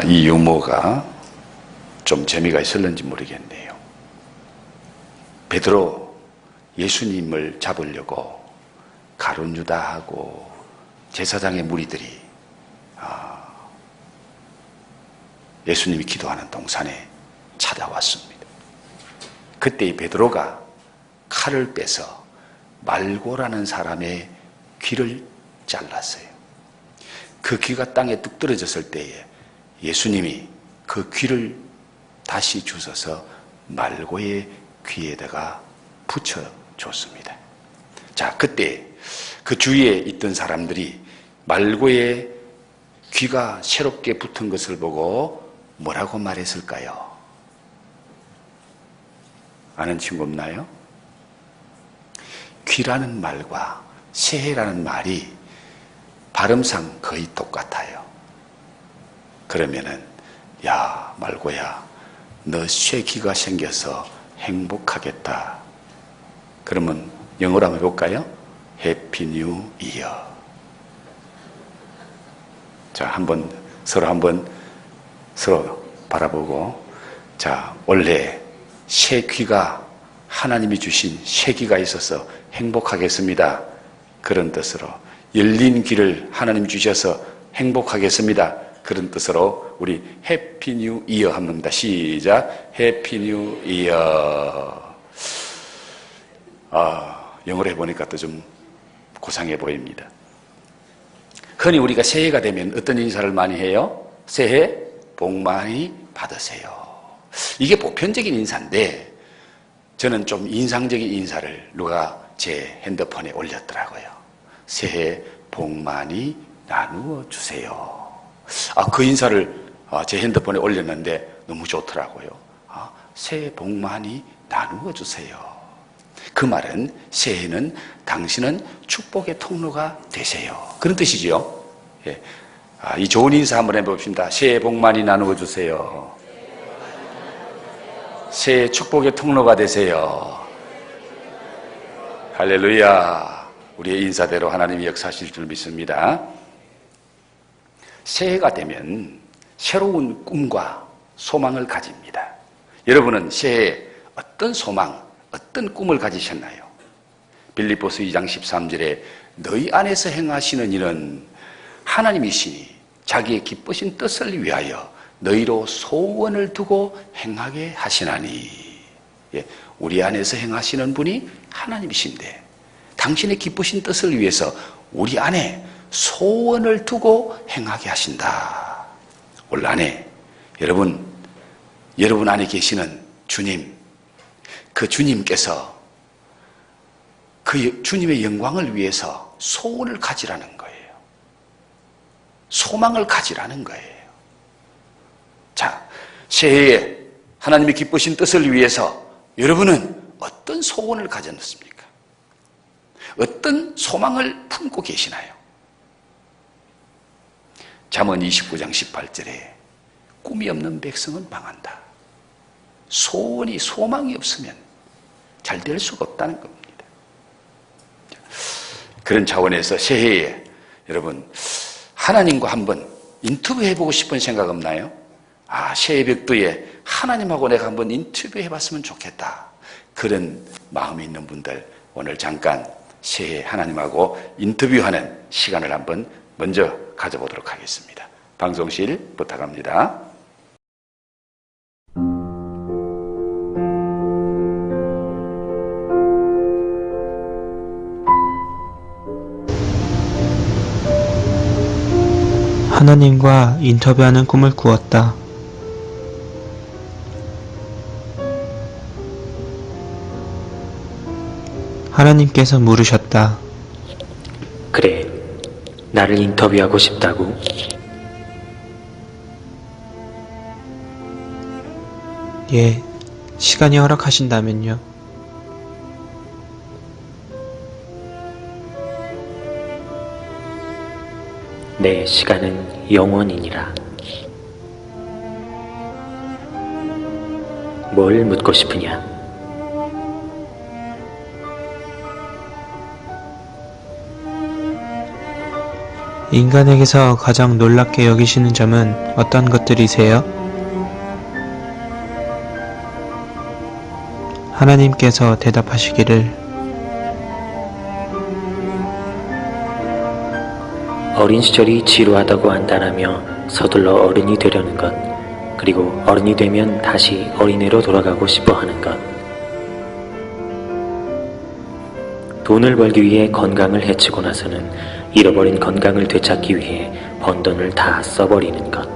이 유머가 좀 재미가 있었는지 모르겠네요. 베드로 예수님을 잡으려고 가룟 유다하고 제사장의 무리들이 예수님이 기도하는 동산에 찾아왔습니다. 그때 이 베드로가 칼을 빼서 말고라는 사람의 귀를 잘랐어요. 그 귀가 땅에 뚝 떨어졌을 때에 예수님이 그 귀를 다시 주셔서 말고의 귀에다가 붙여줬습니다. 자, 그때 그 주위에 있던 사람들이 말고의 귀가 새롭게 붙은 것을 보고 뭐라고 말했을까요? 아는 친구 없나요? 귀라는 말과 새해라는 말이 발음상 거의 똑같아요. 그러면은 야, 말고야, 너 쇠귀가 생겨서 행복하겠다. 그러면 영어로 한번 해볼까요? 해피 뉴 이어. 자, 서로 바라보고, 자, 원래 새 귀가 하나님이 주신 새 귀가 있어서 행복하겠습니다. 그런 뜻으로 열린 귀를 하나님 주셔서 행복하겠습니다. 그런 뜻으로 우리 해피 뉴 이어 합니다. 시작. 해피 뉴 이어. 영어로 해보니까 또 좀 고상해 보입니다. 흔히 우리가 새해가 되면 어떤 인사를 많이 해요? 새해 복 많이 받으세요. 이게 보편적인 인사인데 저는 좀 인상적인 인사를 누가 제 핸드폰에 올렸더라고요. 새해 복 많이 나누어 주세요. 그 인사를 제 핸드폰에 올렸는데 너무 좋더라고요. 새해 복 많이 나누어 주세요. 그 말은 새해는 당신은 축복의 통로가 되세요. 그런 뜻이지요. 예. 이 좋은 인사 한번 해봅시다. 새해 복 많이 나누어 주세요. 새해 축복의 통로가 되세요. 할렐루야. 우리의 인사대로 하나님이 역사하실 줄 믿습니다. 새해가 되면 새로운 꿈과 소망을 가집니다. 여러분은 새해에 어떤 소망, 어떤 꿈을 가지셨나요? 빌립보서 2장 13절에 너희 안에서 행하시는 일은 하나님이시니 자기의 기쁘신 뜻을 위하여 너희로 소원을 두고 행하게 하시나니. 예, 우리 안에서 행하시는 분이 하나님이신데 당신의 기쁘신 뜻을 위해서 우리 안에 소원을 두고 행하게 하신다. 올 안에 여러분 안에 계시는 주님, 그 주님께서 그 주님의 영광을 위해서 소원을 가지라는 거예요. 소망을 가지라는 거예요. 자, 새해에 하나님의 기쁘신 뜻을 위해서 여러분은 어떤 소원을 가졌습니까? 어떤 소망을 품고 계시나요? 잠언 29장 18절에 꿈이 없는 백성은 망한다. 소망이 없으면 잘 될 수가 없다는 겁니다. 그런 차원에서 새해에 여러분 하나님과 한번 인터뷰 해보고 싶은 생각 없나요? 새해 벽두에 하나님하고 내가 한번 인터뷰 해봤으면 좋겠다. 그런 마음이 있는 분들 오늘 잠깐 새해 하나님하고 인터뷰하는 시간을 한번 먼저 가져보도록 하겠습니다. 방송실 부탁합니다. 하나님과 인터뷰하는 꿈을 꾸었다. 하나님께서 물으셨다. 그래, 나를 인터뷰하고 싶다고? 예, 시간이 허락하신다면요. 내 시간은 영원이니라. 뭘 묻고 싶으냐? 인간에게서 가장 놀랍게 여기시는 점은 어떤 것들이세요? 하나님께서 대답하시기를 어린 시절이 지루하다고 한다라며 서둘러 어른이 되려는 것, 그리고 어른이 되면 다시 어린애로 돌아가고 싶어 하는 것. 돈을 벌기 위해 건강을 해치고 나서는 잃어버린 건강을 되찾기 위해 번 돈을 다 써버리는 것.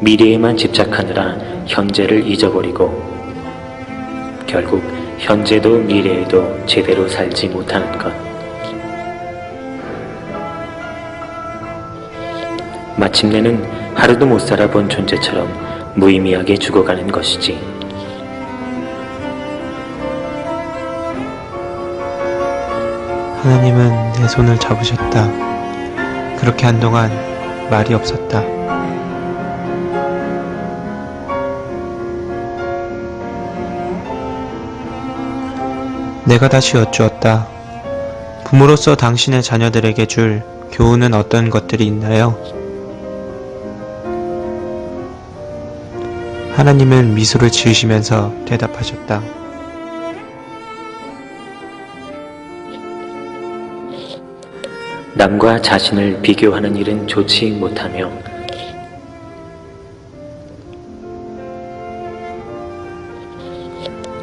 미래에만 집착하느라 현재를 잊어버리고 결국 현재도 미래에도 제대로 살지 못하는 것. 마침내는 하루도 못 살아본 존재처럼 무의미하게 죽어가는 것이지. 하나님은 내 손을 잡으셨다. 그렇게 한동안 말이 없었다. 내가 다시 여쭈었다. 부모로서 당신의 자녀들에게 줄 교훈은 어떤 것들이 있나요? 하나님은 미소를 지으시면서 대답하셨다. 남과 자신을 비교하는 일은 좋지 못하며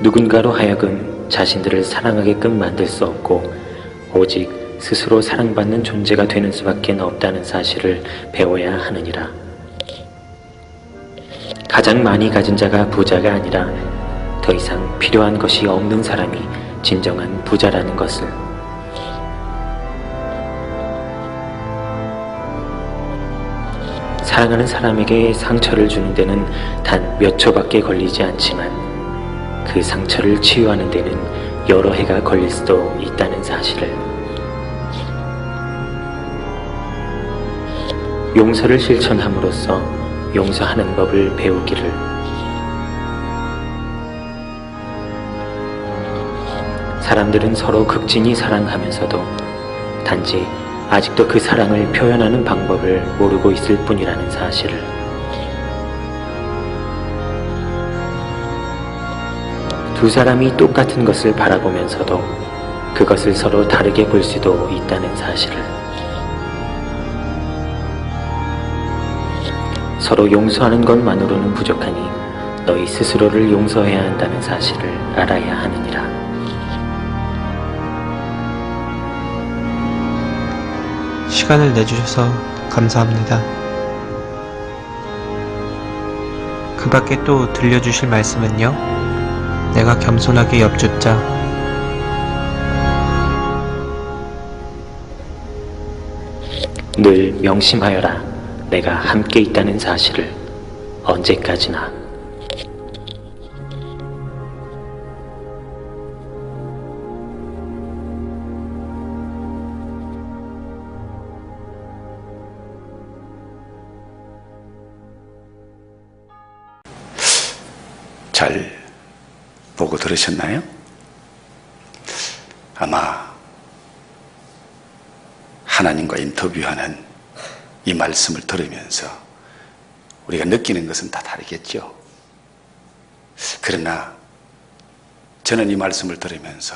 누군가로 하여금 자신들을 사랑하게끔 만들 수 없고 오직 스스로 사랑받는 존재가 되는 수밖에 없다는 사실을 배워야 하느니라. 가장 많이 가진 자가 부자가 아니라 더 이상 필요한 것이 없는 사람이 진정한 부자라는 것을. 사랑하는 사람에게 상처를 주는 데는 단 몇 초밖에 걸리지 않지만 그 상처를 치유하는 데는 여러 해가 걸릴 수도 있다는 사실을. 용서를 실천함으로써 용서하는 법을 배우기를. 사람들은 서로 극진히 사랑하면서도 단지 아직도 그 사랑을 표현하는 방법을 모르고 있을 뿐이라는 사실을. 두 사람이 똑같은 것을 바라보면서도 그것을 서로 다르게 볼 수도 있다는 사실을. 서로 용서하는 것만으로는 부족하니 너희 스스로를 용서해야 한다는 사실을 알아야 하느니라. 시간을 내주셔서 감사합니다. 그 밖에 또 들려주실 말씀은요? 내가 겸손하게 엽죽자. 늘 명심하여라. 내가 함께 있다는 사실을. 언제까지나. 잘 보고 들으셨나요? 아마 하나님과 인터뷰하는 이 말씀을 들으면서 우리가 느끼는 것은 다 다르겠죠. 그러나 저는 이 말씀을 들으면서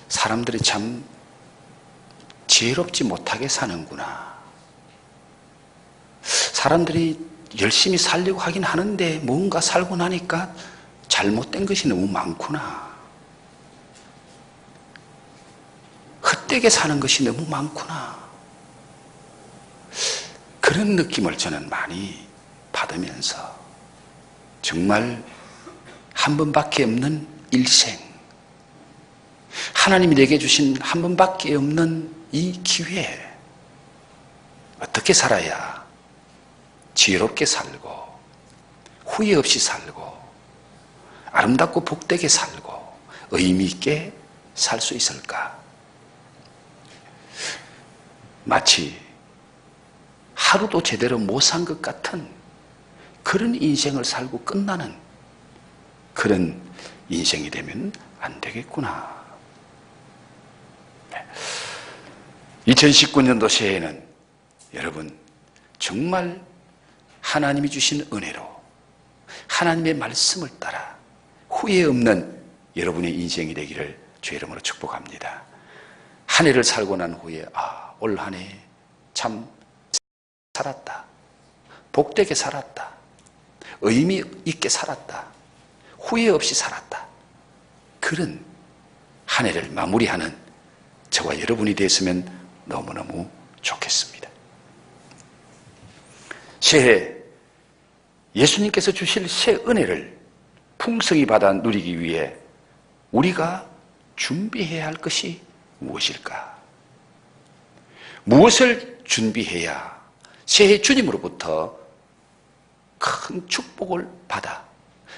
사람들이 참 지혜롭지 못하게 사는구나. 사람들이 열심히 살려고 하긴 하는데 뭔가 살고 나니까 잘못된 것이 너무 많구나. 헛되게 사는 것이 너무 많구나. 그런 느낌을 저는 많이 받으면서 정말 한 번밖에 없는 일생, 하나님이 내게 주신 한 번밖에 없는 이 기회, 어떻게 살아야 지혜롭게 살고 후회 없이 살고 아름답고 복되게 살고 의미 있게 살 수 있을까? 마치 하루도 제대로 못 산 것 같은 그런 인생을 살고 끝나는 그런 인생이 되면 안 되겠구나. 2019년도 새해에는 여러분 정말 하나님이 주신 은혜로 하나님의 말씀을 따라 후회 없는 여러분의 인생이 되기를 주의 이름으로 축복합니다. 한 해를 살고 난 후에 올 한 해 참 살았다. 복되게 살았다. 의미 있게 살았다. 후회 없이 살았다. 그런 한 해를 마무리하는 저와 여러분이 됐으면 너무너무 좋겠습니다. 새해 예수님께서 주실 새 은혜를 풍성히 받아 누리기 위해 우리가 준비해야 할 것이 무엇일까? 무엇을 준비해야 새해 주님으로부터 큰 축복을 받아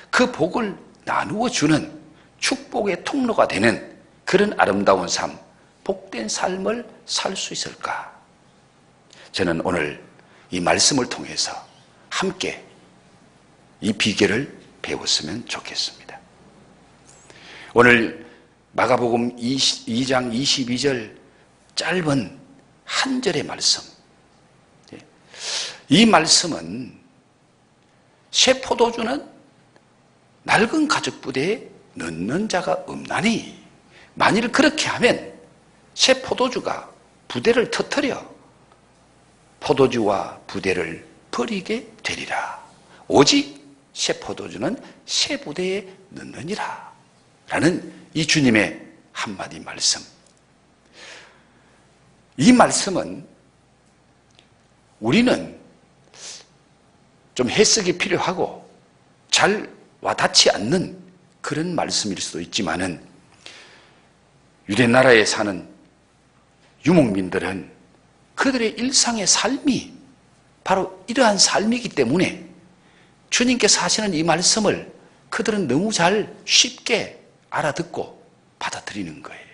그 복을 나누어 주는 축복의 통로가 되는 그런 아름다운 삶, 복된 삶을 살 수 있을까? 저는 오늘 이 말씀을 통해서 함께 이 비결을 배웠으면 좋겠습니다. 오늘 마가복음 2장 22절 짧은 한 절의 말씀. 이 말씀은 새 포도주는 낡은 가죽 부대에 넣는 자가 없나니 만일 그렇게 하면 새 포도주가 부대를 터뜨려 포도주와 부대를 버리게 되리라. 오직 새 포도주는 새 부대에 넣느니라. 라는 이 주님의 한마디 말씀. 이 말씀은 우리는 좀 해석이 필요하고 잘 와닿지 않는 그런 말씀일 수도 있지만은 유대 나라에 사는 유목민들은 그들의 일상의 삶이 바로 이러한 삶이기 때문에 주님께서 하시는 이 말씀을 그들은 너무 잘 쉽게 알아듣고 받아들이는 거예요.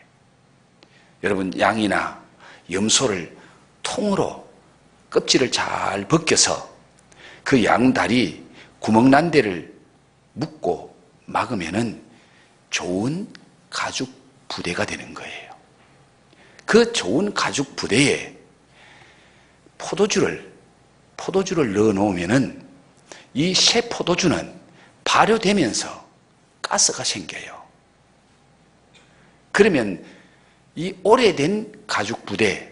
여러분, 양이나 염소를 통으로 껍질을 잘 벗겨서 그 양다리 구멍난 데를 묶고 막으면은 좋은 가죽 부대가 되는 거예요. 그 좋은 가죽 부대에 포도주를 넣어 놓으면은 이 새 포도주는 발효되면서 가스가 생겨요. 그러면 이 오래된 가죽 부대,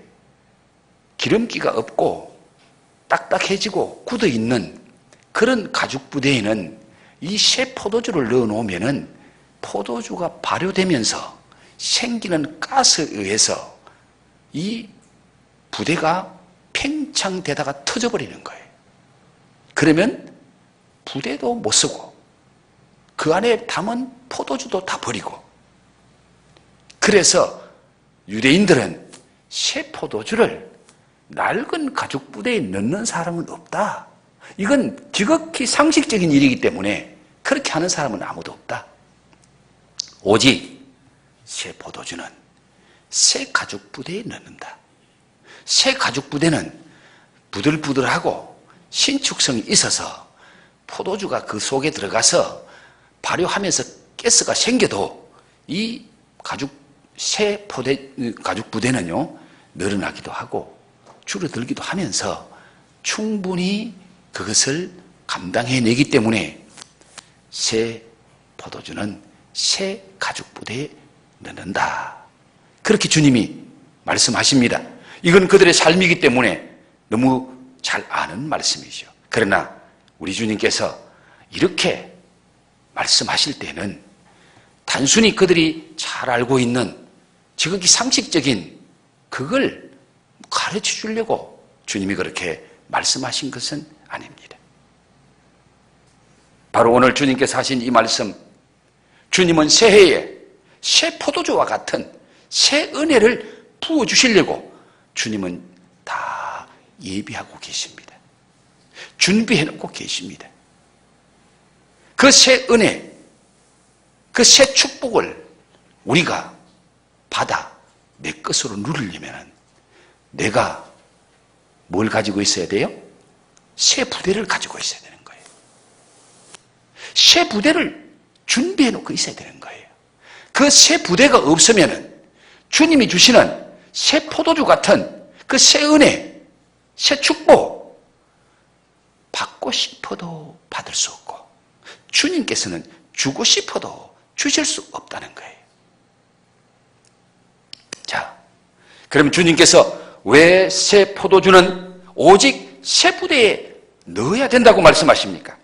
기름기가 없고 딱딱해지고 굳어 있는 그런 가죽 부대에는 이 새 포도주를 넣어 놓으면은 포도주가 발효되면서 생기는 가스에 의해서 이 부대가 팽창되다가 터져버리는 거예요. 그러면 부대도 못 쓰고 그 안에 담은 포도주도 다 버리고, 그래서 유대인들은 새 포도주를 낡은 가죽 부대에 넣는 사람은 없다. 이건 지극히 상식적인 일이기 때문에 그렇게 하는 사람은 아무도 없다. 오직 새 포도주는 새 가죽 부대에 넣는다. 새 가죽 부대는 부들부들하고 신축성이 있어서 포도주가 그 속에 들어가서 발효하면서 가스가 생겨도 이 새 가죽 부대는요, 늘어나기도 하고 줄어들기도 하면서 충분히 그것을 감당해내기 때문에 새 포도주는 새 가죽 부대에 넣는다. 그렇게 주님이 말씀하십니다. 이건 그들의 삶이기 때문에 너무 잘 아는 말씀이죠. 그러나 우리 주님께서 이렇게 말씀하실 때는 단순히 그들이 잘 알고 있는 지극히 상식적인 그걸 가르쳐 주려고 주님이 그렇게 말씀하신 것은 아닙니다. 바로 오늘 주님께서 하신 이 말씀, 주님은 새해에 새 포도주와 같은 새 은혜를 부어주시려고 주님은 다 예비하고 계십니다. 준비해놓고 계십니다. 그 새 은혜, 그 새 축복을 우리가 받아 내 것으로 누리려면 내가 뭘 가지고 있어야 돼요? 새 부대를 가지고 있어야 되는 거예요. 새 부대를 준비해 놓고 있어야 되는 거예요. 그 새 부대가 없으면은 주님이 주시는 새 포도주 같은 그 새 은혜, 새 축복 받고 싶어도 받을 수 없고 주님께서는 주고 싶어도 주실 수 없다는 거예요. 자, 그럼 주님께서 왜 새 포도주는 오직 새 부대에 넣어야 된다고 말씀하십니까?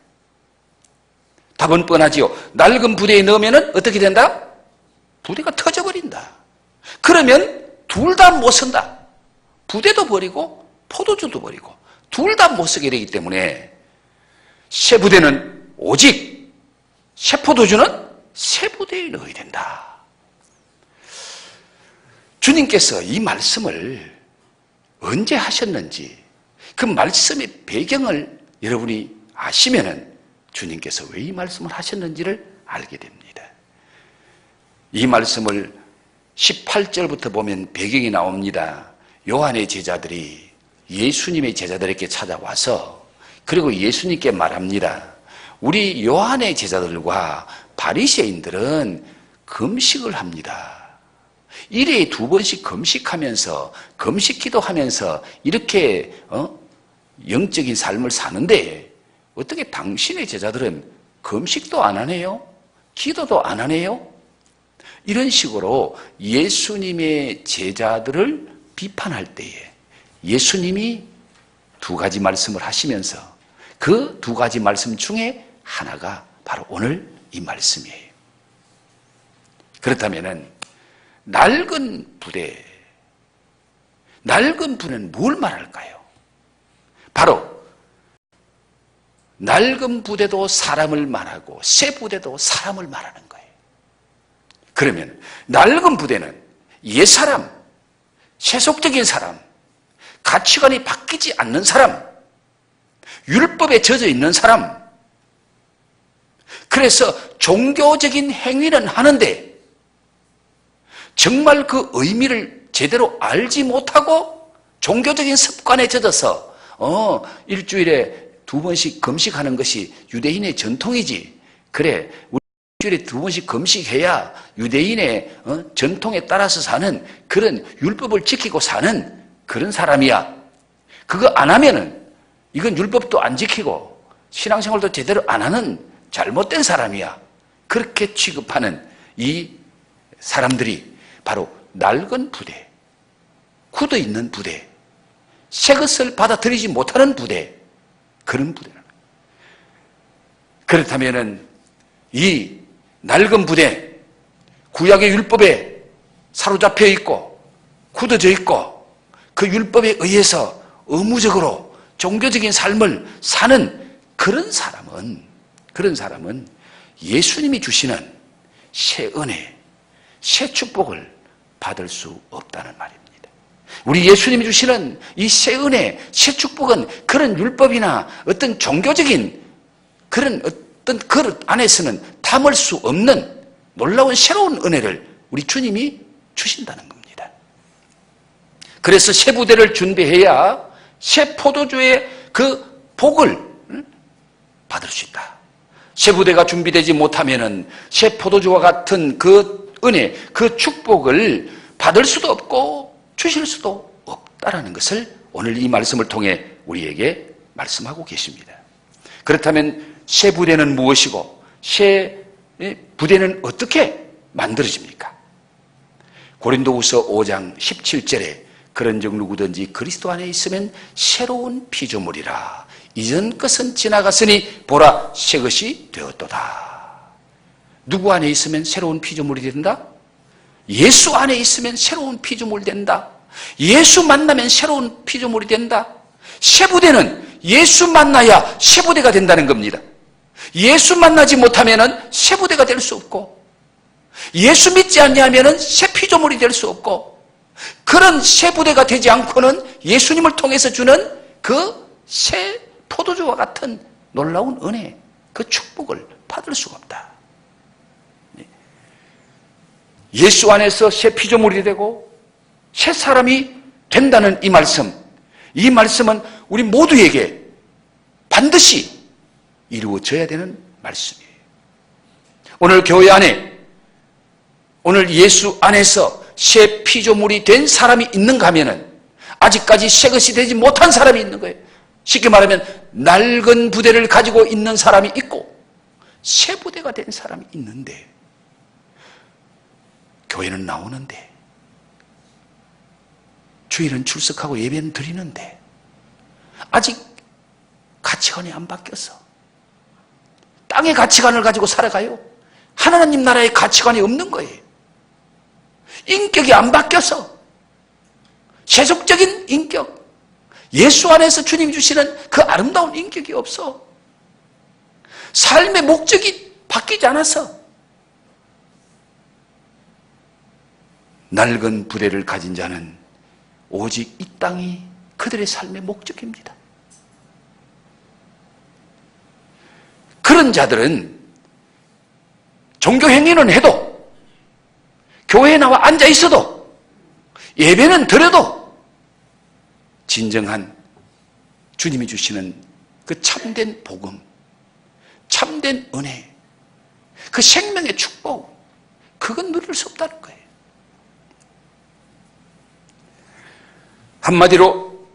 답은 뻔하지요. 낡은 부대에 넣으면 어떻게 된다? 부대가 터져버린다. 그러면 둘 다 못 쓴다. 부대도 버리고 포도주도 버리고 둘 다 못 쓰게 되기 때문에 새 부대는 오직 새 포도주는 새 부대에 넣어야 된다. 주님께서 이 말씀을 언제 하셨는지 그 말씀의 배경을 여러분이 아시면은 주님께서 왜 이 말씀을 하셨는지를 알게 됩니다. 이 말씀을 18절부터 보면 배경이 나옵니다. 요한의 제자들이 예수님의 제자들에게 찾아와서 그리고 예수님께 말합니다. 우리 요한의 제자들과 바리새인들은 금식을 합니다. 일회에 2번씩 금식하면서 금식 기도하면서 이렇게 영적인 삶을 사는데 어떻게 당신의 제자들은 금식도 안 하네요? 기도도 안 하네요? 이런 식으로 예수님의 제자들을 비판할 때에 예수님이 2가지 말씀을 하시면서 그 2가지 말씀 중에 하나가 바로 오늘 이 말씀이에요. 그렇다면은 낡은 부대는 뭘 말할까요? 바로 낡은 부대도 사람을 말하고 새 부대도 사람을 말하는 거예요. 그러면 낡은 부대는 옛사람, 세속적인 사람, 가치관이 바뀌지 않는 사람, 율법에 젖어 있는 사람, 그래서 종교적인 행위는 하는데 정말 그 의미를 제대로 알지 못하고 종교적인 습관에 젖어서 일주일에 2번씩 금식하는 것이 유대인의 전통이지. 그래, 우리 일주일에 2번씩 금식해야 유대인의 전통에 따라서 사는 그런 율법을 지키고 사는 그런 사람이야. 그거 안 하면은 이건 율법도 안 지키고 신앙생활도 제대로 안 하는 잘못된 사람이야. 그렇게 취급하는 이 사람들이 바로 낡은 부대, 굳어있는 부대, 새 것을 받아들이지 못하는 부대, 그런 부대라는 거예요. 그렇다면은 이 낡은 부대, 구약의 율법에 사로잡혀 있고 굳어져 있고 그 율법에 의해서 의무적으로 종교적인 삶을 사는 그런 사람은 예수님이 주시는 새 은혜, 새 축복을 받을 수 없다는 말입니다. 우리 예수님이 주시는 이 새 은혜, 새 축복은 그런 율법이나 어떤 종교적인 그런 어떤 그릇 안에서는 담을 수 없는 놀라운 새로운 은혜를 우리 주님이 주신다는 겁니다. 그래서 새 부대를 준비해야 새 포도주의 그 복을 받을 수 있다. 새 부대가 준비되지 못하면은 새 포도주와 같은 그 은혜, 그 축복을 받을 수도 없고 주실 수도 없다라는 것을 오늘 이 말씀을 통해 우리에게 말씀하고 계십니다. 그렇다면 새 부대는 무엇이고 새 부대는 어떻게 만들어집니까? 고린도후서 5장 17절에 그런즉 누구든지 그리스도 안에 있으면 새로운 피조물이라. 이전 것은 지나갔으니 보라 새 것이 되었도다. 누구 안에 있으면 새로운 피조물이 된다? 예수 안에 있으면 새로운 피조물이 된다. 예수 만나면 새로운 피조물이 된다. 새 부대는 예수 만나야 새 부대가 된다는 겁니다. 예수 만나지 못하면 새 부대가 될 수 없고 예수 믿지 않냐면 새 피조물이 될 수 없고 그런 새 부대가 되지 않고는 예수님을 통해서 주는 그 새 포도주와 같은 놀라운 은혜, 그 축복을 받을 수가 없다. 예수 안에서 새 피조물이 되고 새 사람이 된다는 이 말씀은 우리 모두에게 반드시 이루어져야 되는 말씀이에요. 오늘 교회 안에, 오늘 예수 안에서 새 피조물이 된 사람이 있는가 하면은 아직까지 새 것이 되지 못한 사람이 있는 거예요. 쉽게 말하면 낡은 부대를 가지고 있는 사람이 있고 새 부대가 된 사람이 있는데, 교회는 나오는데, 주일은 출석하고 예배는 드리는데 아직 가치관이 안 바뀌어서 땅의 가치관을 가지고 살아가요. 하나님 나라의 가치관이 없는 거예요. 인격이 안 바뀌어서 세속적인 인격, 예수 안에서 주님이 주시는 그 아름다운 인격이 없어. 삶의 목적이 바뀌지 않아서 낡은 부대를 가진 자는 오직 이 땅이 그들의 삶의 목적입니다. 그런 자들은 종교 행위는 해도, 교회에 나와 앉아 있어도, 예배는 드려도 진정한 주님이 주시는 그 참된 복음, 참된 은혜, 그 생명의 축복, 그건 누릴 수 없다는 거예요. 한마디로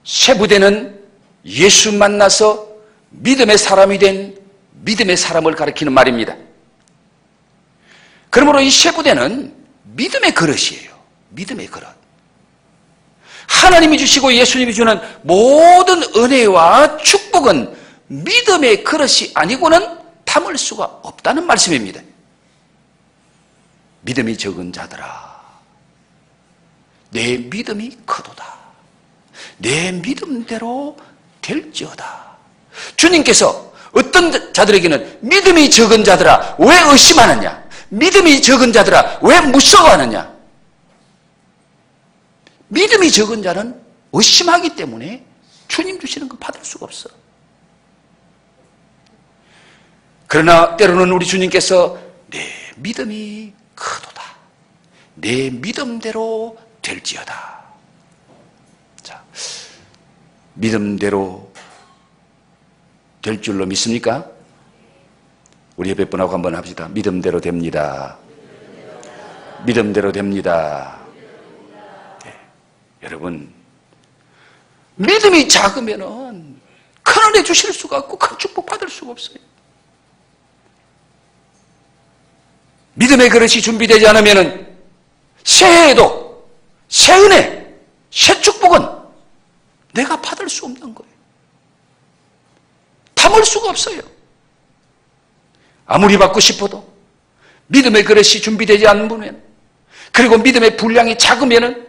새 부대는 예수 만나서 믿음의 사람이 된 믿음의 사람을 가리키는 말입니다. 그러므로 이 새 부대는 믿음의 그릇이에요. 믿음의 그릇. 하나님이 주시고 예수님이 주는 모든 은혜와 축복은 믿음의 그릇이 아니고는 담을 수가 없다는 말씀입니다. 믿음이 적은 자들아, 내 믿음이 크도다. 내 믿음대로 될지어다. 주님께서 어떤 자들에게는 믿음이 적은 자들아 왜 의심하느냐, 믿음이 적은 자들아 왜 무서워하느냐. 믿음이 적은 자는 의심하기 때문에 주님 주시는 거 받을 수가 없어. 그러나 때로는 우리 주님께서 내 믿음이 크도다, 내 믿음대로 될지어다. 자, 믿음대로 될 줄로 믿습니까? 우리 옆에 분하고 한번 합시다. 믿음대로 됩니다. 믿음대로 됩니다. 네. 여러분, 믿음이 작으면은 큰 은혜 주실 수가 없고 큰 축복 받을 수가 없어요. 믿음의 그릇이 준비되지 않으면은 새해에도 새 은혜, 새 축복은 내가 받을 수 없는 거예요. 담을 수가 없어요. 아무리 받고 싶어도 믿음의 그릇이 준비되지 않으면, 그리고 믿음의 분량이 작으면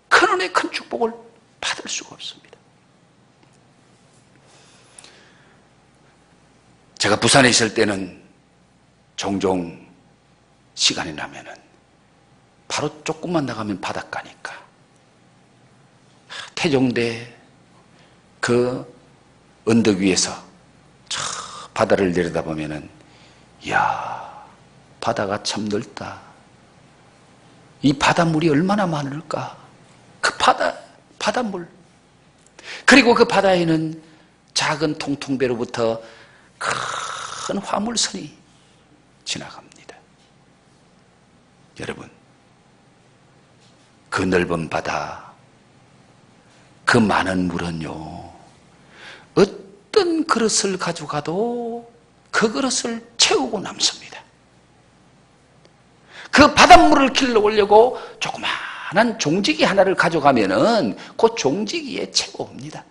큰 은혜, 큰 축복을 받을 수가 없습니다. 제가 부산에 있을 때는 종종 시간이 나면은 바로 조금만 나가면 바닷가니까 태종대 그 언덕 위에서 저 바다를 내려다보면은, 이야, 바다가 참 넓다. 이 바닷물이 얼마나 많을까. 그 바닷물. 그리고 그 바다에는 작은 통통배로부터 큰 화물선이 지나갑니다. 여러분, 그 넓은 바다, 그 많은 물은요, 어떤 그릇을 가져가도 그 그릇을 채우고 남습니다. 그 바닷물을 길러오려고 조그마한 종지기 하나를 가져가면은 그 종지기에 채워옵니다.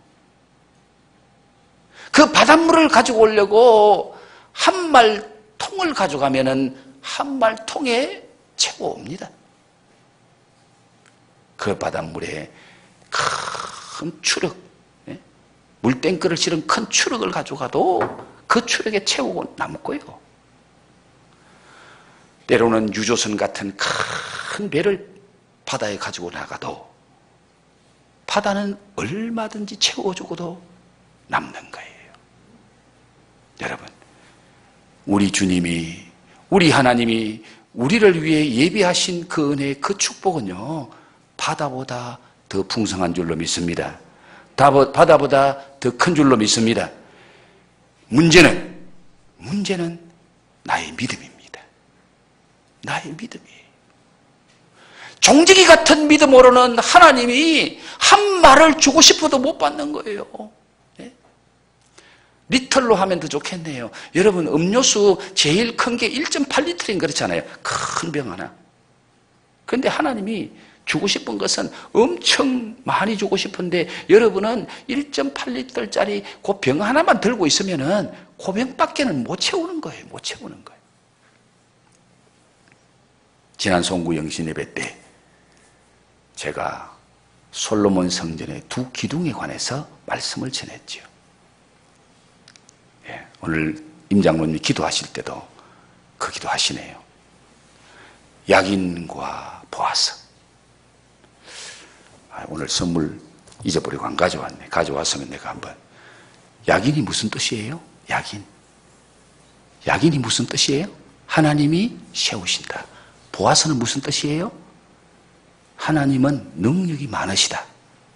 그 바닷물을 가지고 오려고 한 말 통을 가져가면은 한 말 통에 채워옵니다. 그 바닷물에 큰 추럭, 물탱크를 실은 큰 추럭을 가져가도 그 추럭에 채우고 남고요. 때로는 유조선 같은 큰 배를 바다에 가지고 나가도 바다는 얼마든지 채워주고도 남는 거예요. 여러분, 우리 주님이, 우리 하나님이 우리를 위해 예비하신 그 은혜, 그 축복은요, 바다보다 더 풍성한 줄로 믿습니다. 바다보다 더 큰 줄로 믿습니다. 문제는 나의 믿음입니다. 나의 믿음이에요. 종지기 같은 믿음으로는 하나님이 한 말을 주고 싶어도 못 받는 거예요. 네? 리터로 하면 더 좋겠네요. 여러분, 음료수 제일 큰 게 1.8리터인 그렇잖아요. 큰 병 하나. 그런데 하나님이 주고 싶은 것은 엄청 많이 주고 싶은데 여러분은 1.8리터짜리 그 병 하나만 들고 있으면은 그 병밖에는 못 채우는 거예요. 못 채우는 거예요. 지난 송구 영신 예배 때 제가 솔로몬 성전의 두 기둥에 관해서 말씀을 전했죠. 예, 오늘 임장로님이 기도하실 때도 그 기도하시네요. 약인과 보아서. 오늘 선물 잊어버리고 안 가져왔네. 가져왔으면 내가 한번. 약인이 무슨 뜻이에요? 약인. 약인이 무슨 뜻이에요? 하나님이 세우신다. 보아서는 무슨 뜻이에요? 하나님은 능력이 많으시다.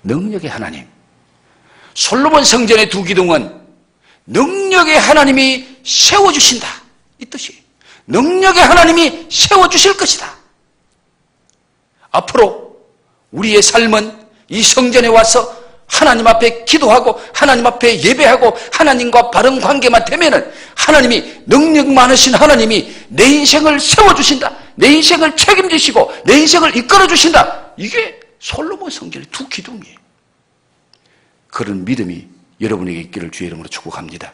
능력의 하나님. 솔로몬 성전의 두 기둥은 능력의 하나님이 세워주신다. 이 뜻이에요. 능력의 하나님이 세워주실 것이다. 앞으로 우리의 삶은 이 성전에 와서 하나님 앞에 기도하고 하나님 앞에 예배하고 하나님과 바른 관계만 되면은 하나님이 능력 많으신 하나님이 내 인생을 세워주신다. 내 인생을 책임지시고 내 인생을 이끌어주신다. 이게 솔로몬 성전의 두 기둥이에요. 그런 믿음이 여러분에게 있기를 주의 이름으로 축복합니다.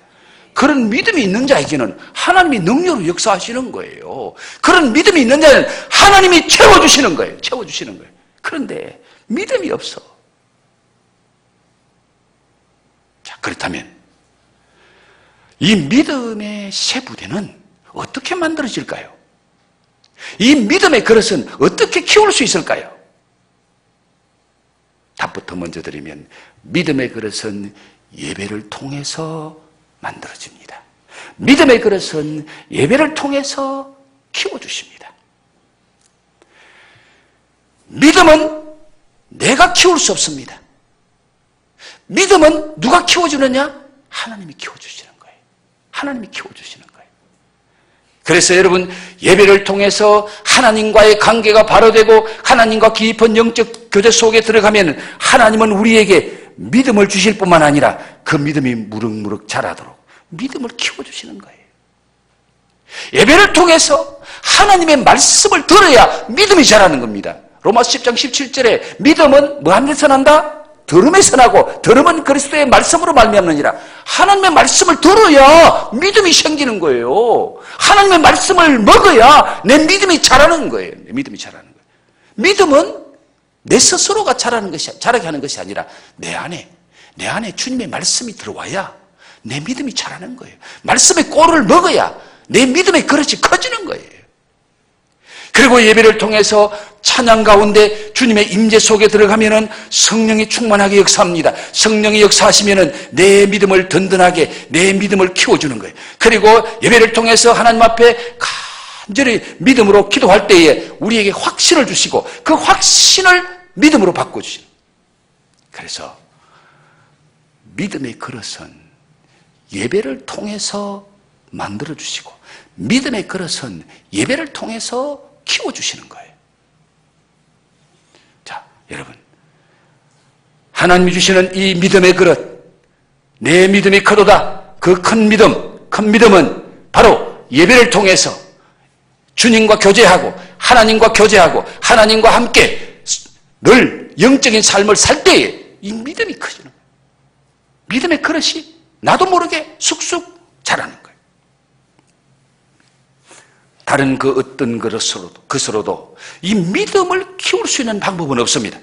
그런 믿음이 있는 자에게는 하나님이 능력으로 역사하시는 거예요. 그런 믿음이 있는 자는 하나님이 채워주시는 거예요. 채워주시는 거예요. 그런데 믿음이 없어. 자, 그렇다면 이 믿음의 새 부대는 어떻게 만들어질까요? 이 믿음의 그릇은 어떻게 키울 수 있을까요? 답부터 먼저 드리면 믿음의 그릇은 예배를 통해서 만들어집니다. 믿음의 그릇은 예배를 통해서 키워주십니다. 믿음은 내가 키울 수 없습니다. 믿음은 누가 키워주느냐? 하나님이 키워주시는 거예요. 하나님이 키워주시는 거예요. 그래서 여러분, 예배를 통해서 하나님과의 관계가 바로 되고 하나님과 깊은 영적 교제 속에 들어가면 하나님은 우리에게 믿음을 주실 뿐만 아니라 그 믿음이 무럭무럭 자라도록 믿음을 키워주시는 거예요. 예배를 통해서 하나님의 말씀을 들어야 믿음이 자라는 겁니다. 로마서 10장 17절에 믿음은 뭐 하면서 난다? 들음에서 나고 들음은 그리스도의 말씀으로 말미암느니라. 하나님의 말씀을 들어야 믿음이 생기는 거예요. 하나님의 말씀을 먹어야 내 믿음이 자라는 거예요. 내 믿음이 자라는 거예요. 믿음은 내 스스로가 자라게 하는 것이 아니라 내 안에 주님의 말씀이 들어와야 내 믿음이 자라는 거예요. 말씀의 꼴을 먹어야 내 믿음의 그릇이 커지는 거예요. 그리고 예배를 통해서 찬양 가운데 주님의 임재 속에 들어가면은 성령이 충만하게 역사합니다. 성령이 역사하시면은 내 믿음을 든든하게 내 믿음을 키워주는 거예요. 그리고 예배를 통해서 하나님 앞에 간절히 믿음으로 기도할 때에 우리에게 확신을 주시고 그 확신을 믿음으로 바꿔주시는 거예요. 그래서 믿음의 그릇은 예배를 통해서 만들어주시고 믿음의 그릇은 예배를 통해서 키워주시는 거예요. 자, 여러분, 하나님이 주시는 이 믿음의 그릇, 내 믿음이 크도다. 그 큰 믿음은 바로 예배를 통해서 주님과 교제하고 하나님과 교제하고 하나님과 함께 늘 영적인 삶을 살 때에 이 믿음이 커지는 거예요. 믿음의 그릇이 나도 모르게 쑥쑥 자라는 거예요. 다른 그 어떤 것으로도 이 믿음을 키울 수 있는 방법은 없습니다.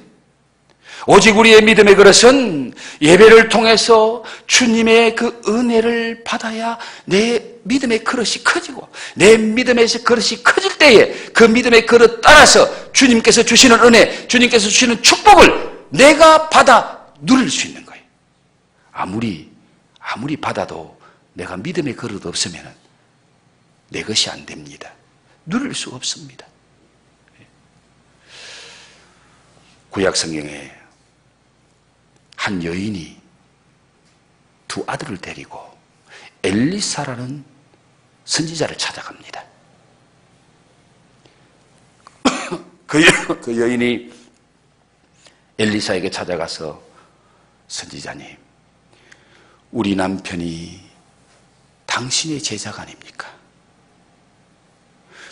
오직 우리의 믿음의 그릇은 예배를 통해서 주님의 그 은혜를 받아야 내 믿음의 그릇이 커지고 내 믿음의 그릇이 커질 때에 그 믿음의 그릇 따라서 주님께서 주시는 은혜, 주님께서 주시는 축복을 내가 받아 누릴 수 있는 거예요. 아무리 받아도 내가 믿음의 그릇 없으면 내 것이 안 됩니다. 누릴 수 없습니다. 구약 성경에 한 여인이 두 아들을 데리고 엘리사라는 선지자를 찾아갑니다. 그 여인이 엘리사에게 찾아가서 선지자님, 우리 남편이 당신의 제자가 아닙니까?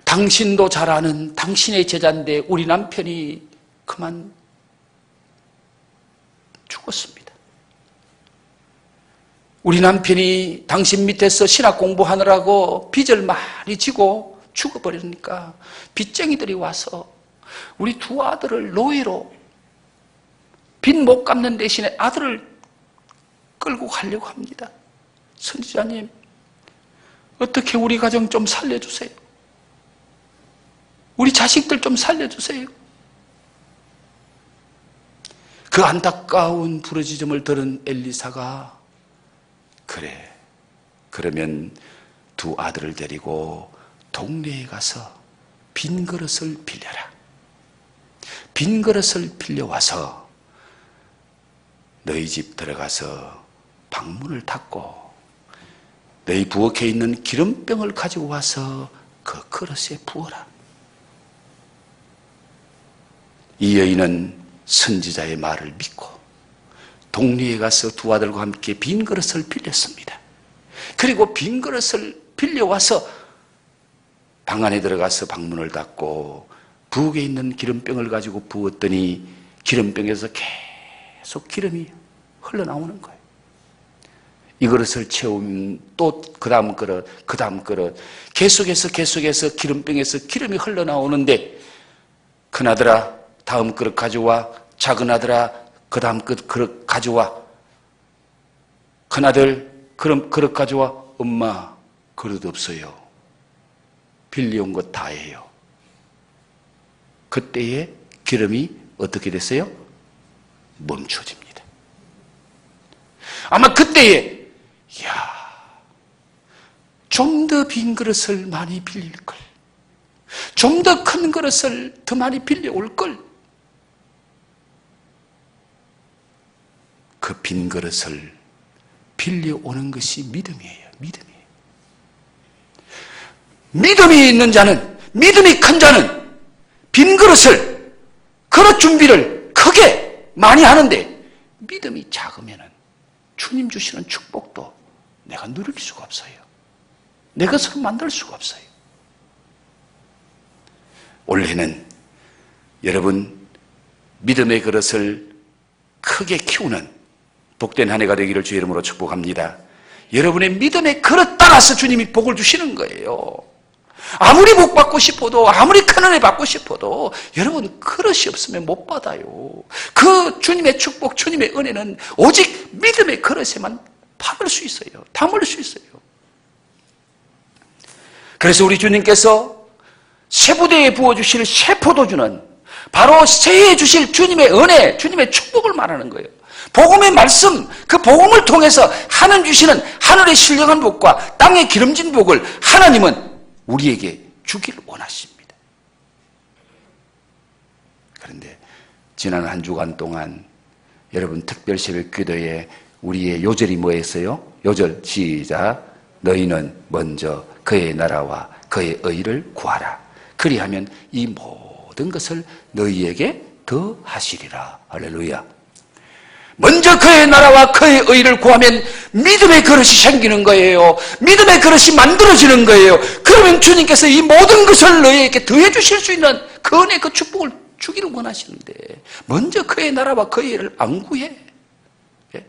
당신도 잘 아는 당신의 제자인데 우리 남편이 그만 죽었습니다. 우리 남편이 당신 밑에서 신학 공부하느라고 빚을 많이 지고 죽어버리니까 빚쟁이들이 와서 우리 두 아들을 노예로 빚 못 갚는 대신에 아들을 끌고 가려고 합니다. 선지자님, 어떻게 우리 가정 좀 살려주세요. 우리 자식들 좀 살려주세요. 그 안타까운 부르짖음을 들은 엘리사가 그래, 그러면 두 아들을 데리고 동네에 가서 빈 그릇을 빌려라. 빈 그릇을 빌려와서 너희 집 들어가서 방문을 닫고 너희 부엌에 있는 기름병을 가지고 와서 그 그릇에 부어라. 이 여인은 선지자의 말을 믿고 동리에 가서 두 아들과 함께 빈 그릇을 빌렸습니다. 그리고 빈 그릇을 빌려와서 방 안에 들어가서 방문을 닫고 부엌에 있는 기름병을 가지고 부었더니 기름병에서 계속 기름이 흘러나오는 거예요. 이 그릇을 채우면 또 그 다음 그릇, 그 다음 그릇, 계속해서 기름병에서 기름이 흘러나오는데 큰아들아 다음 그릇 가져와, 작은 아들아 그 다음 그릇 가져와, 큰아들 그릇 가져와. 엄마 그릇 없어요. 빌려온 것 다예요. 그때에 기름이 어떻게 됐어요? 멈춰집니다. 아마 그때에 좀 더 빈 그릇을 많이 빌릴 걸, 좀 더 큰 그릇을 더 많이 빌려올 걸, 그 빈 그릇을 빌려오는 것이 믿음이에요. 믿음이 있는 자는, 믿음이 큰 자는 빈 그릇을, 그릇 준비를 크게 많이 하는데 믿음이 작으면 주님 주시는 축복도 내가 누릴 수가 없어요. 내 것으로 만들 수가 없어요. 올해는 여러분 믿음의 그릇을 크게 키우는 복된 한 해가 되기를 주의 이름으로 축복합니다. 여러분의 믿음의 그릇 따라서 주님이 복을 주시는 거예요. 아무리 복 받고 싶어도, 아무리 큰 은혜 받고 싶어도 여러분 그릇이 없으면 못 받아요. 그 주님의 축복, 주님의 은혜는 오직 믿음의 그릇에만 받을 수 있어요. 담을 수 있어요. 그래서 우리 주님께서 새 부대에 부어주실 새 포도주는 바로 새해에 주실 주님의 은혜, 주님의 축복을 말하는 거예요. 복음의 말씀, 그 복음을 통해서 하나님 주시는 하늘의 신령한 복과 땅의 기름진 복을 하나님은 우리에게 주기를 원하십니다. 그런데 지난 한 주간 동안 여러분 특별 새벽 기도에 우리의 요절이 뭐였어요? 요절 시작. 너희는 먼저 그의 나라와 그의 의를 구하라. 그리하면 이 모든 것을 너희에게 더하시리라. 할렐루야. 먼저 그의 나라와 그의 의를 구하면 믿음의 그릇이 생기는 거예요. 믿음의 그릇이 만들어지는 거예요. 그러면 주님께서 이 모든 것을 너희에게 더해 주실 수 있는 그 은혜, 그 축복을 주기를 원하시는데 먼저 그의 나라와 그의 의를 안 구해. 예?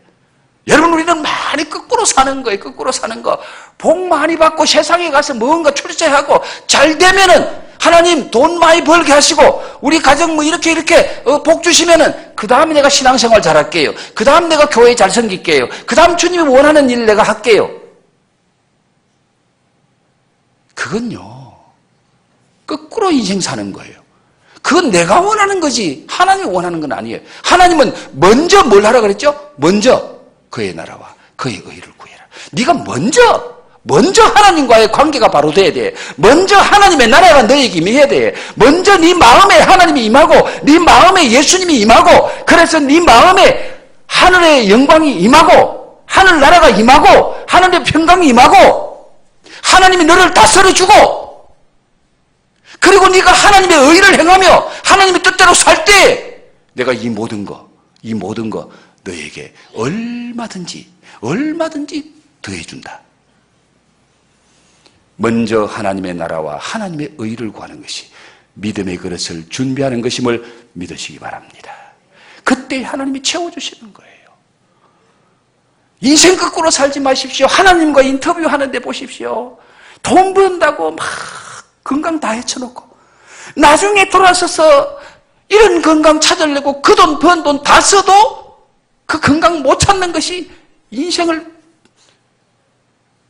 여러분 우리는 많이 거꾸로 사는 거예요. 거꾸로 사는 거. 복 많이 받고 세상에 가서 뭔가 출세하고 잘 되면은 하나님 돈 많이 벌게 하시고 우리 가정 뭐 이렇게 복 주시면은 그 다음에 내가 신앙생활 잘할게요. 그 다음 내가 교회 잘 섬길게요. 그 다음 주님이 원하는 일 내가 할게요. 그건요 거꾸로 인생 사는 거예요. 그건 내가 원하는 거지 하나님이 원하는 건 아니에요. 하나님은 먼저 뭘 하라 그랬죠? 먼저 그의 나라와 그의 의를 구해라. 네가 먼저 하나님과의 관계가 바로 돼야 돼. 먼저 하나님의 나라가 너에게 임해야 돼. 먼저 네 마음에 하나님이 임하고 네 마음에 예수님이 임하고 그래서 네 마음에 하늘의 영광이 임하고 하늘나라가 임하고 하늘의 평강이 임하고 하나님이 너를 다스려주고 그리고 네가 하나님의 의를 행하며 하나님의 뜻대로 살 때 내가 이 모든 거 너에게 얼마든지 더해준다. 먼저 하나님의 나라와 하나님의 의를 구하는 것이 믿음의 그릇을 준비하는 것임을 믿으시기 바랍니다. 그때 하나님이 채워주시는 거예요. 인생 거꾸로 살지 마십시오. 하나님과 인터뷰하는데 보십시오. 돈 번다고 막 건강 다 해쳐놓고 나중에 돌아서서 이런 건강 찾으려고 그 돈 번 돈 다 써도 그 건강 못 찾는 것이 인생을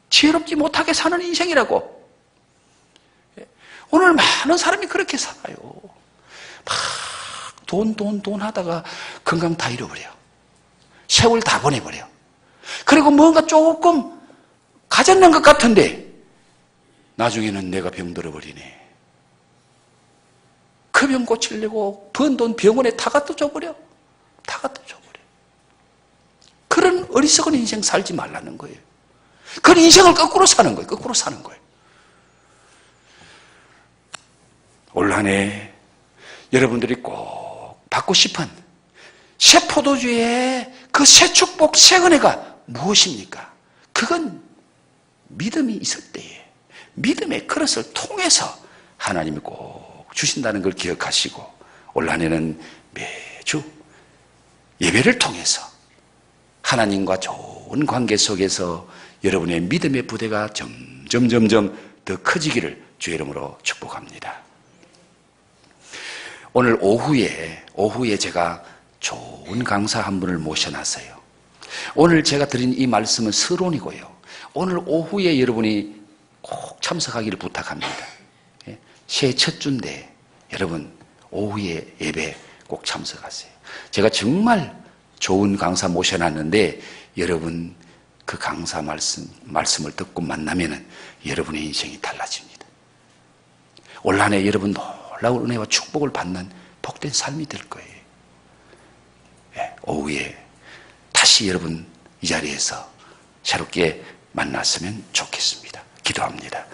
지혜롭지 못하게 사는 인생이라고. 오늘 많은 사람이 그렇게 살아요. 막 돈 하다가 건강 다 잃어버려. 세월 다 보내버려. 그리고 뭔가 조금 가졌는 것 같은데 나중에는 내가 병들어 버리네. 그 병 고치려고 번 돈 병원에 다 갖다 줘버려. 그런 어리석은 인생 살지 말라는 거예요. 그런 인생을 거꾸로 사는 거예요. 올 한 해 여러분들이 꼭 받고 싶은 새 포도주의 그 새 축복, 새 은혜가 무엇입니까? 그건 믿음이 있을 때에 믿음의 그릇을 통해서 하나님이 꼭 주신다는 걸 기억하시고 올 한 해는 매주 예배를 통해서 하나님과 좋은 관계 속에서 여러분의 믿음의 부대가 점점 더 커지기를 주의 이름으로 축복합니다. 오늘 오후에 제가 좋은 강사 한 분을 모셔놨어요. 오늘 제가 드린 이 말씀은 서론이고요. 오늘 오후에 여러분이 꼭 참석하기를 부탁합니다. 새해 첫 주인데 여러분 오후에 예배 꼭 참석하세요. 제가 정말 좋은 강사 모셔놨는데 여러분 그 강사 말씀을 듣고 만나면은 여러분의 인생이 달라집니다. 올 한 해 여러분 놀라운 은혜와 축복을 받는 복된 삶이 될 거예요. 오후에 다시 여러분 이 자리에서 새롭게 만났으면 좋겠습니다. 기도합니다.